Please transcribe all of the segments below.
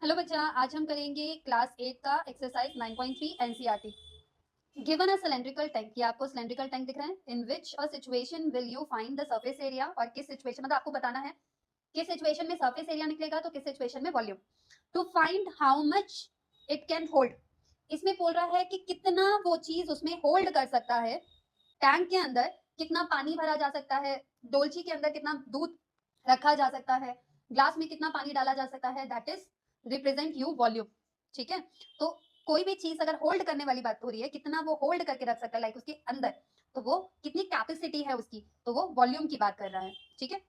Hello बच्चा, आज हम करेंगे क्लास 8 का exercise 9.3 NCERT. Given a cylindrical tank, ये आपको सिलेंड्रिकल टैंक दिख रहा है। In which a situation will you find the surface area, और किस सिचुएशन मतलब आपको बताना है किस सिचुएशन में सरफेस एरिया निकलेगा तो किस सिचुएशन में volume. To find how much it can hold, इसमें बोल रहा है कि कितना वो चीज उसमें होल्ड कर सकता है। टैंक के अंदर कितना पानी भरा जा सकता है, डोलची के अंदर कितना दूध रखा जा सकता है, ग्लास में कितना पानी डाला जा सकता है, that is represent you volume. ठीक है, तो कोई भी चीज अगर होल्ड करने वाली बात हो रही है, कितना वो होल्ड करके रख सकता है लाइक उसके अंदर, तो वो कितनी कैपेसिटी है उसकी, तो वो वॉल्यूम की बात कर रहा है। ठीक है,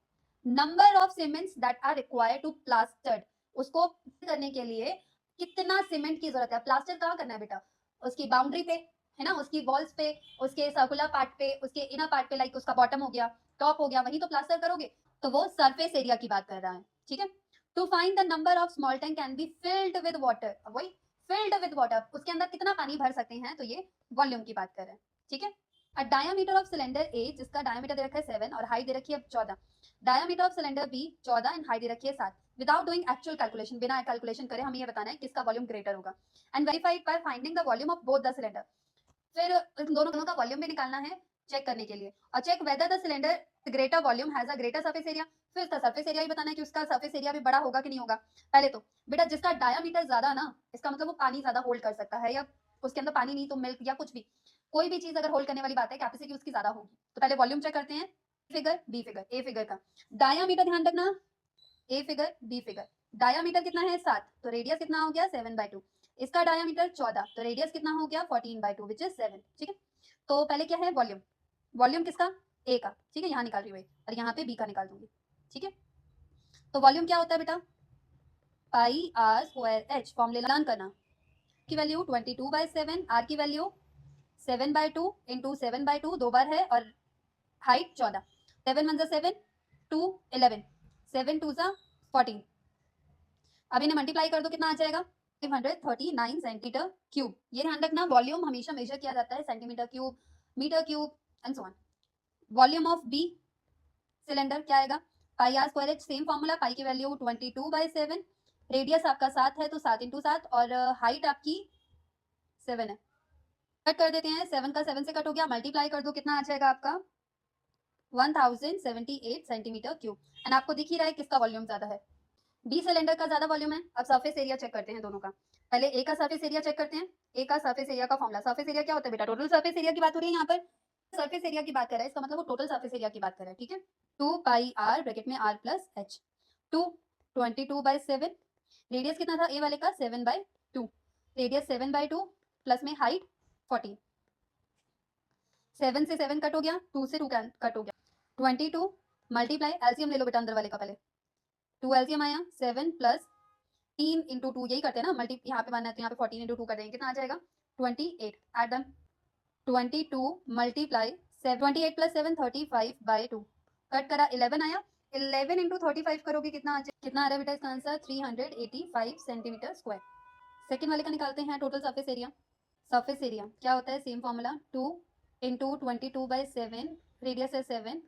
number of cements that are required to plastered, उसको करने के लिए कितना सीमेंट की जरूरत है। प्लास्टर कहाँ करना है बेटा, उसकी बाउंड्री पे है ना, उसकी वॉल्स पे, उसके सर्कुलर पार्ट पे, उसके इनर पार्ट पे, लाइक उसका बॉटम हो गया, टॉप हो गया, वही तो प्लास्टर करोगे। तो वो सरफेस एरिया की बात कर रहा है। ठीक है, to find the number of small tank can be filled with water, वही फिल्ड विद वाटर, उसके अंदर कितना पानी भर सकते हैं, तो ये वॉल्यूम की बात कर रहे हैं। ठीक है, अ डायमीटर ऑफ सिलेंडर ए, जिसका डायमीटर दे रखा है 7 और हाइट दे रखी है 14। Diameter of cylinder B 14 and height दे रखी है 7। विदाउट डूइंग एक्चुअल कैलकुलेशन, बिना कैलकुलेशन करे हमें ये बताना है किसका वॉल्यूम ग्रेटर होगा। And verified by finding the volume of both the cylinder, फिर इन दोनों का वॉल्यूम भी निकालना है चेक करने के लिए। और check whether the cylinder greater volume has a greater surface area, फिर उसका सरफेस एरिया भी बताना है कि उसका सरफेस एरिया भी बड़ा होगा कि नहीं होगा। पहले तो बेटा जिसका डायामीटर ज्यादा ना, इसका मतलब वो पानी ज्यादा होल्ड कर सकता है, या उसके अंदर पानी नहीं तो मिल्क या कुछ भी, कोई भी चीज अगर होल्ड करने वाली बात है, कैपेसिटी उसकी ज्यादा होगी। तो पहले वॉल्यूम चेक करते हैं, figure B figure, a figure का डायामीटर ध्यान रखना, a figure B figure. Diameter कितना है 7, तो रेडियस कितना हो गया 7/2। इसका डायामीटर 14, तो रेडियस कितना हो गया 14/2 विच इज 7। ठीक है, तो पहले क्या है वॉल्यूम, वॉल्यूम किसका, ए का। ठीक है, यहाँ निकाल रही हूँ और यहाँ पे बी का निकाल दूंगी। ठीक है, तो वॉल्यूम क्या होता है बेटा, पाई आर स्क्वायर एच, फॉर्मूले लर्न करना। की वैल्यू 22/7, आर की वैल्यू 7/2 इंटू 7/2 दो बार है, और हाइट 14, 7 1 7, 2 11, 7 2 14। अब इन्हें मल्टीप्लाई कर दो, कितना आ जाएगा 539 सेंटीमीटर क्यूब। ये ध्यान रखना, वॉल्यूम हमेशा मेजर किया जाता है centimetre cube, metre cube and so on. Volume of B cylinder क्या आएगा, pi r square h, same formula, pi की वैल्यू 22/7, रेडियस आपका 7 है तो 7 इंटू 7, और हाइट आपकी 7 है। कट कर देते हैं, 7 का 7 से कट हो गया, मल्टीप्लाई कर दो, कितना आ जाएगा आपका 1078 सेंटीमीटर क्यूब। एंड आपको दिख ही रहा है किसका वॉल्यूम ज्यादा है, बी सिलेंडर का ज्यादा वॉल्यूम है। अब सरफेस एरिया चेक करते हैं दोनों का, पहले ए का सरफेस एरिया चेक करते हैं। ए का सरफेस एरिया का फॉर्मूला, सरफेस एरिया क्या होता है बेटा, टोटल सरफेस एरिया की बात हो रही है यहाँ पर, सरफेस एरिया की बात कर रहा है, इसका मतलब वो टोटल सरफेस एरिया की बात कर रहा है। ठीक है, 2 पाई आर ब्रैकेट में आर प्लस एच, 22/7, रेडियस कितना था ए वाले का 7/2, रेडियस 7/2 प्लस में हाइट 14, 7 से 7 कट हो गया, 2 से 2 कट हो गया, 22 मल्टीप्लाई, एलसीएम ले लो बेटा अंदर वाले का पहले, 2 एलसीएम आया 7 प्लस 3 इंटू 2, यही करते हैं ना, मल्टी यहाँ पे मानना है तो यहाँ पे 14 इंटू 2 कर देंगे, कितना आ जाएगा 28। एट डन, 22 मल्टीप्लाई 28 प्लस 7 35/2, कट करा 11 आया, 11 इंटू 35 करोगे कितना आ जाए, कितना आ रहा है बेटा इसका आंसर 385 सेंटीमीटर स्क्वायर। सेकेंड वाले का निकालते हैं, total surface area. Surface area क्या होता है, सेम फॉर्मूला, 2 इंटू 22/7, रेडियस है 7,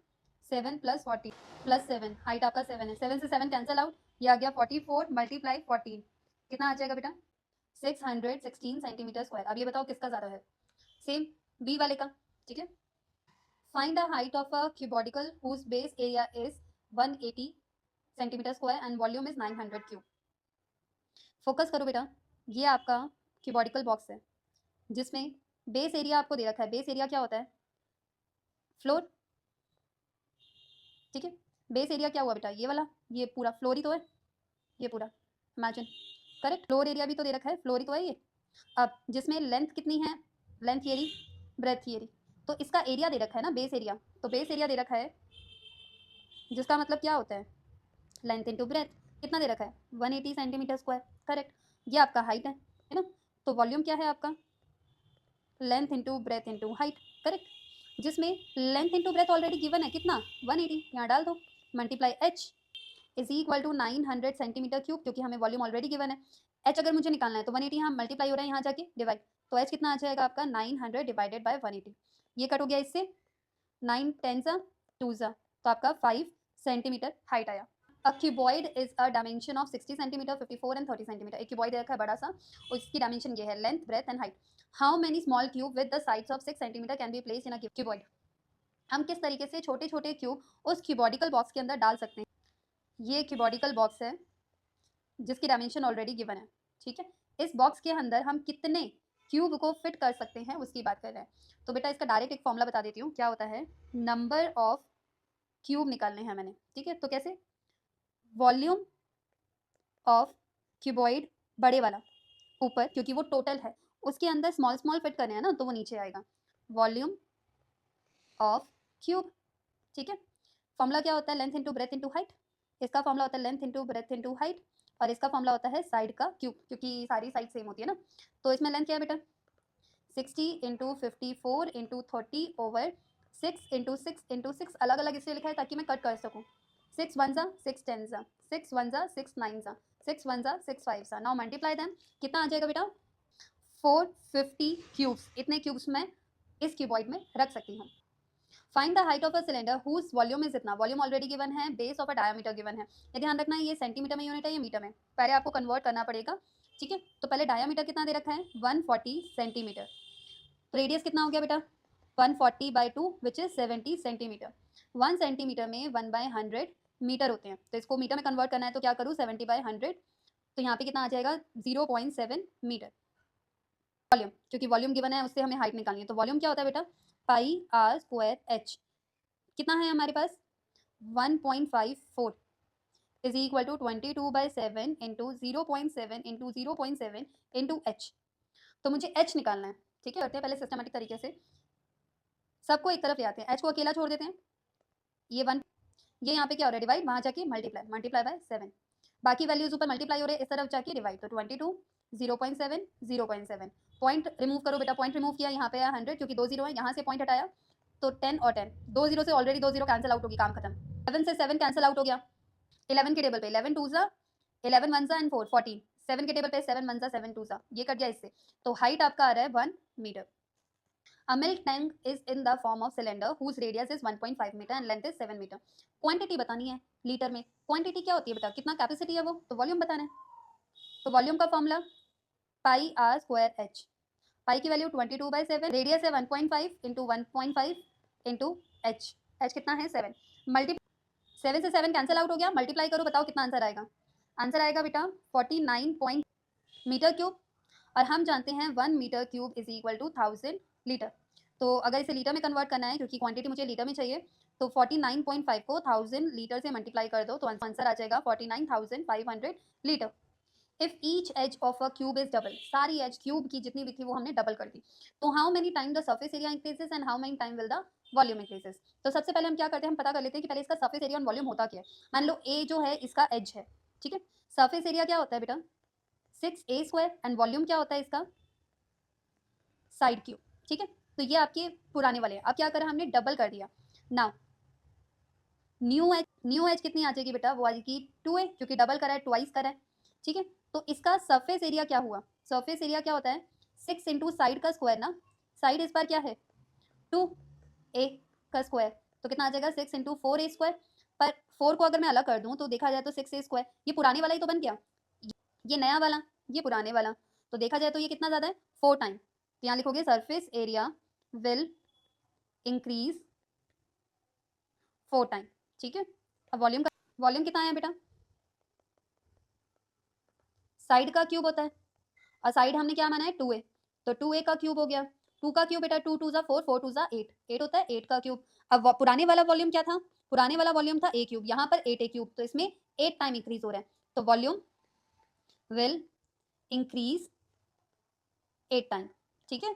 7 प्लस 40 प्लस 7, हाइट आपका 7 है, 7 से 7 कैंसिल आउट, ये आ गया 44 मल्टीप्लाई 14, कितना आ जाएगा बेटा 616 सेंटीमीटर स्क्वायर। अब ये बताओ किसका ज्यादा है, सेम बी वाले का। ठीक है, find the height of a cuboidal whose base area is 180 centimetre square and volume is 900 cube. Focus करो बेटा, ये आपका क्यूबॉडिकल बॉक्स है जिसमें बेस एरिया आपको दे रखा है। बेस एरिया क्या होता है, फ्लोर। ठीक है, बेस एरिया क्या हुआ बेटा, ये वाला, ये पूरा फ्लोर ही तो है, ये पूरा इमेजिन, करेक्ट, फ्लोर एरिया भी तो दे रखा है, फ्लोर ही तो है ये। अब जिसमें लेंथ कितनी है, लेंथ ये रही, ब्रेथ ये रही, तो इसका एरिया दे रखा है ना बेस एरिया, तो बेस एरिया दे रखा है जिसका मतलब क्या होता है लेंथ इंटू ब्रेथ, कितना दे रखा है 180 सेंटीमीटर स्क्वायर, करेक्ट। ये आपका हाइट है ना, तो वॉल्यूम क्या है आपका length into breadth into height, correct. जिसमें length into breadth already given है, कितना 180, यहाँ डाल दो, multiply h is equal to 900 centimetre cube, क्योंकि हमें वॉल्यूम ऑलरेडी गिवन है। एच अगर मुझे निकालना है तो 180 यहाँ मल्टीप्लाई हो रहा है, यहाँ जाके डिवाइड, तो एच कितना आ जाएगा आपका 900 डिवाइडेड बाय 180, ये कट हो गया इससे, 9 10 2 तो आपका 5 सेंटीमीटर हाइट आया। A cuboid is a dimension of 60 centimetre, 54 and 30 centimetre. एक क्यूबॉइड दे रखा है बड़ा सा, और इसकी डायमेंशन ये है, length, breadth and height. How many small cube with the sides of 6 centimetre can be place in a cuboid. हम किस तरीके से छोटे छोटे क्यूब उस क्यूबॉडिकल बॉक्स के अंदर डाल सकते हैं। ये क्यूबॉडिकल बॉक्स है जिसकी डायमेंशन ऑलरेडी गिवन है, ठीक है। इस बॉक्स के अंदर हम कितने क्यूब को फिट कर सकते हैं उसकी बात कर रहे हैं। तो बेटा इसका डायरेक्ट एक फॉर्मूला बता देती हूँ, क्या होता है, नंबर ऑफ क्यूब निकालने हैं मैंने, ठीक है। तो कैसे, वॉल्यूम ऑफ क्यूबॉइड बड़े वाला ऊपर, क्योंकि वो टोटल है, उसके अंदर स्मॉल स्मॉल फिट करने हैं ना, तो वो नीचे आएगा, वॉल्यूम ऑफ क्यूब, ठीक है। फॉर्मूला क्या होता है, length into breadth into height. इसका फॉर्मूला होता है length into breadth into height, और इसका फॉर्मूला होता है साइड का क्यूब, क्योंकि सारी साइड सेम होती है ना। तो इसमें लेंथ क्या है बेटा, 60 into 54 into 30 over 6 into 6 into 6, अलग अलग इसलिए लिखा है ताकि मैं कट कर सकूँ। 6 1 जा 6 10 जा 6 1 जा 6 9 जा 6 1 जा 6 5 जा। नाउ मल्टीप्लाई देम, कितना आ जाएगा बेटा, 450 क्यूब्स। इतने क्यूब्स मैं इस क्यूबॉइड में रख सकती हूँ। Find the height of a cylinder whose volume is इतना, वॉल्यूम ऑलरेडी गिवन है, base of a diameter given है। ये ध्यान रखना है, ये सेंटीमीटर में यूनिट है, ये मीटर में, पहले आपको कन्वर्ट करना पड़ेगा, ठीक है। तो पहले डायमीटर कितना दे रखा है, 140 सेंटीमीटर। रेडियस कितना हो गया बेटा, 140 by 2 which is 70 centimetre. 1 centimetre में 1 बाई 100 मीटर होते हैं, तो इसको मीटर में कन्वर्ट करना है, तो क्या करूँ, 70 बाई 100, तो यहाँ पे कितना आ जाएगा, 0.7 मीटर। वॉल्यूम, क्योंकि वॉल्यूम गिवन है उससे हमें हाइट निकालनी है, तो वॉल्यूम क्या होता है बेटा, पाई आर स्क्वायर एच। कितना है हमारे पास, 1.54 is equal to 22/7 into 0.7 into 0.7 into H. तो मुझे एच निकालना है, ठीक है। करते हैं पहले सिस्टमेटिक तरीके से, सबको एक तरफ ले आते हैं, एच को अकेला छोड़ देते हैं, ये 1, ये यहाँ पे क्या हो रहा है, डिवाइड, वहाँ जाके मल्टीप्लाई, मल्टीप्लाई बाय 7, बाकी वैल्यूज ऊपर मल्टीप्लाई हो रहे हैं, इस तरफ जाके डिवाइड, तो 22 0.7 0.7, पॉइंट रिमूव करो बेटा, पॉइंट रिमूव किया, यहाँ पे आया 100, क्योंकि 2 जीरो है, यहाँ से पॉइंट हटाया तो 10 और 10, 2 जीरो से ऑलरेडी 2 जीरो कैंसिल आउट होगी, काम खत्म। 7 से 7 कैंसिल आउट हो गया, 11 के टेबल पे 11 टू ज़ा 11 वन ज़ा एंड 4 14, 7 के टेबल पे 7 वन ज़ा 7 टू ज़ा, ये कट गया इससे, तो हाइट आपका आ रहा है 1 metre. A milk tank is in the form of cylinder whose radius is 1.5 meter and length is 7 meter. Quantity बतानी है लीटर में, क्वांटिटी क्या होती है बेटा, कितना कैपेसिटी है वो, तो वॉल्यूम बताना है। तो वॉल्यूम का formula pi r square h, pi की वैल्यू 22/7, रेडियस है 1.5 इंटू 1.5 इंटू एच, एच कितना है 7, मल्टी 7 से 7 कैंसिल आउट हो गया, मल्टीप्लाई करो, बताओ कितना आंसर आएगा। आंसर आएगा बेटा 49 मीटर क्यूब, और हम जानते हैं 1 metre cube is equal to 1000 litre. तो अगर इसे लीटर में कन्वर्ट करना है, क्योंकि क्वांटिटी मुझे लीटर में चाहिए, तो 49.5 को 1000 लीटर से मल्टीप्लाई कर दो, तो आंसर आ जाएगा 49,500 litre. If each edge of a cube is double, सारी एज क्यूब की जितनी भी थी वो हमने डबल कर दी, तो how many time the surface area increases and how many time will the volume increases. तो सबसे पहले हम क्या करते हैं, हम पता कर लेते हैं कि पहले इसका सरफेस एरिया और वॉल्यूम होता क्या है। मान लो ए जो है इसका एज है, ठीक है, सरफेस एरिया क्या होता है बेटा 6a स्क्वायर, एंड वॉल्यूम क्या होता है इसका साइड क्यूब, ठीक है। तो ये आपके पुराने वाले हैं, अब क्या करा हमने, डबल कर दिया। नाउ न्यू एज कितनी आ जाएगी बेटा, वो आ जाएगी 2a, क्योंकि डबल करा है, ट्वाइस करा है, ठीक है। तो इसका सरफेस एरिया क्या हुआ, सरफेस एरिया क्या होता है 6 इंटू साइड का स्क्वायर ना, साइड इस बार क्या है 2a का स्क्वायर, तो कितना आ जाएगा 6 इंटू 4a स्क्वायर। पर 4 को अगर मैं अलग कर दूं तो देखा जाए तो 6a स्क्वायर, ये पुराने वाला ही तो बन गया, ये नया वाला, ये पुराने वाला, तो देखा जाए तो ये कितना ज़्यादा है 4 टाइम, तो यहाँ लिखोगे surface area will increase 4 time, ठीक है। अब वॉल्यूम कितना है बेटा, साइड का क्यूब होता है, और साइड हमने क्या माना है 2a, तो 2a का क्यूब हो गया, 2 का क्यूब बेटा 2 2 ज़ा 4, 4 2 ज़ा 8, 8 होता है 8 का क्यूब। अब पुराने वाला वॉल्यूम क्या था, पुराने वाला वॉल्यूम था a क्यूब, यहाँ पर 8a क्यूब, तो इसमें 8 टाइम इंक्रीज हो रहा है, तो वॉल्यूम विल इंक्रीज 8 टाइम, ठीक है।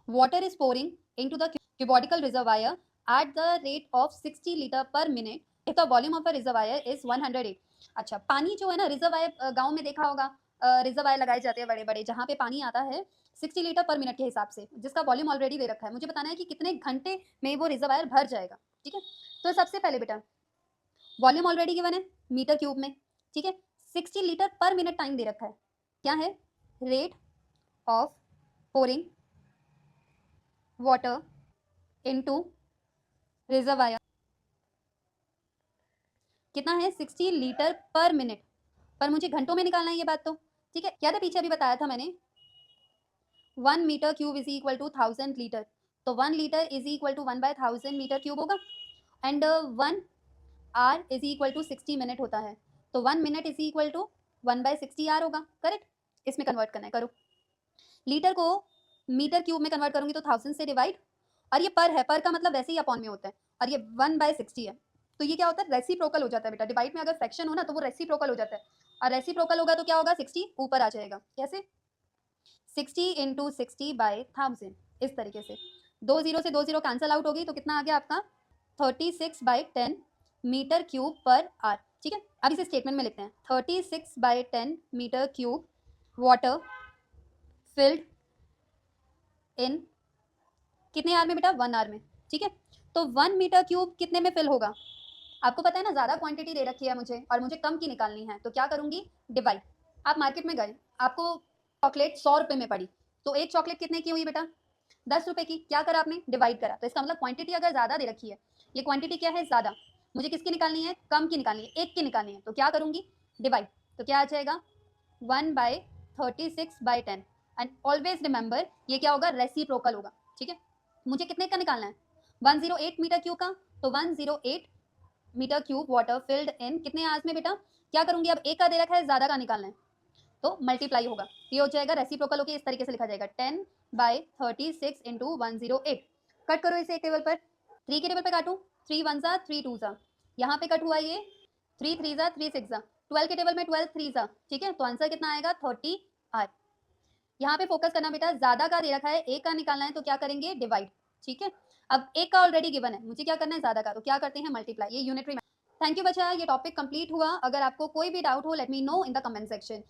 Water is pouring into the cubical reservoir at the rate of 60 liter per minute if the volume of a reservoir is 108। अच्छा, पानी जो है ना रिजर्वायर, गांव में देखा होगा, रिजर्वायर लगाए जाते हैं बड़े बड़े, जहाँ पे पानी आता है 60 लीटर पर मिनट के हिसाब से, जिसका वॉल्यूम ऑलरेडी दे रखा है, मुझे बताना है कि कितने घंटे में वो रिजर्वायर भर जाएगा, ठीक है। तो सबसे पहले बेटा वॉल्यूम ऑलरेडी गिवन है मीटर क्यूब में, ठीक है, 60 लीटर पर मिनट टाइम दे रखा है, क्या है rate of pouring water into reservoir कितना है 60 लीटर पर मिनट, पर मुझे घंटों में निकालना है ये बात तो, ठीक है। याद है पीछे अभी बताया था मैंने 1 metre cube is equal to 1000 litre, तो 1 litre is equal to 1/1000 metre cube होगा, and 1 hour is equal to 60 minute होता है, तो 1 minute is equal to 1/60 hour होगा, करेक्ट। इसमें कन्वर्ट करना है, करो। लीटर को मीटर क्यूब में कन्वर्ट करूंगी तो 1000 से डिवाइड, और ये पर है, पर का मतलब वैसे ही अपॉन में होता है, और ये 1/60 है, तो ये क्या होता है रेसिप्रोकल हो जाता है बेटा। डिवाइड में अगर फ्रैक्शन हो ना तो वो रेसिप्रोकल हो जाता है, और रेसिप्रोकल होगा तो क्या होगा 60 ऊपर आ जाएगा, कैसे 60 इंटू 60/1000, इस तरीके से। 2 जीरो से 2 जीरो कैंसिल आउट होगी, तो कितना आ गया आपका 36/10 मीटर क्यूब पर आर, ठीक है। अब इसे स्टेटमेंट में लिखते हैं, 36/10 metre cube water filled in कितने आर में बेटा 1 आर में, ठीक है। तो 1 मीटर क्यूब कितने में फिल होगा, आपको पता है ना, ज़्यादा क्वांटिटी दे रखी है मुझे और मुझे कम की निकालनी है, तो क्या करूंगी डिवाइड। आप मार्केट में गए, आपको चॉकलेट 100 रुपये में पड़ी, तो एक चॉकलेट कितने की हुई बेटा 10 रुपये की, क्या करा आपने डिवाइड करा, तो इसका मतलब क्वांटिटी अगर ज़्यादा दे रखी है, ये क्वांटिटी क्या है ज़्यादा, मुझे किसकी निकालनी है कम की निकालनी है, एक की निकालनी है, तो क्या करूंगी डिवाइड, तो क्या आ जाएगा 1/36/10, एंड ऑलवेज रिमेंबर ये क्या होगा रेसिप्रोकल होगा, ठीक है। मुझे कितने का निकालना है 108 मीटर क्यूब का, तो 108 metre cube water filled in कितने आवर्स में बेटा, क्या करूंगी अब एक का दे रखा है ज़्यादा का निकालना है, तो मल्टीप्लाई होगा, ये हो जाएगा रेसिप्रोकल होकर इस तरीके से लिखा जाएगा 10/36 इंटू 108। कट करो इसे एक टेबल पर, 3 के टेबल पर काटूं, 3 1 सा 3 2 सा, यहाँ पे कट हुआ ये 3 3 सा 3 6 सा, 12 के टेबल में 12 3 सा, ठीक है, तो आंसर कितना आएगा 30 आर। यहाँ पे फोकस करना बेटा, ज्यादा का दे रखा है एक का निकालना है, तो क्या करेंगे डिवाइड, ठीक है। अब एक का ऑलरेडी गिवन है, मुझे क्या करना है ज्यादा का, तो क्या करते हैं मल्टीप्लाई, ये यूनिटरी। थैंक यू बच्चा, ये टॉपिक कंप्लीट हुआ। अगर आपको कोई भी डाउट हो let me know in the comment section.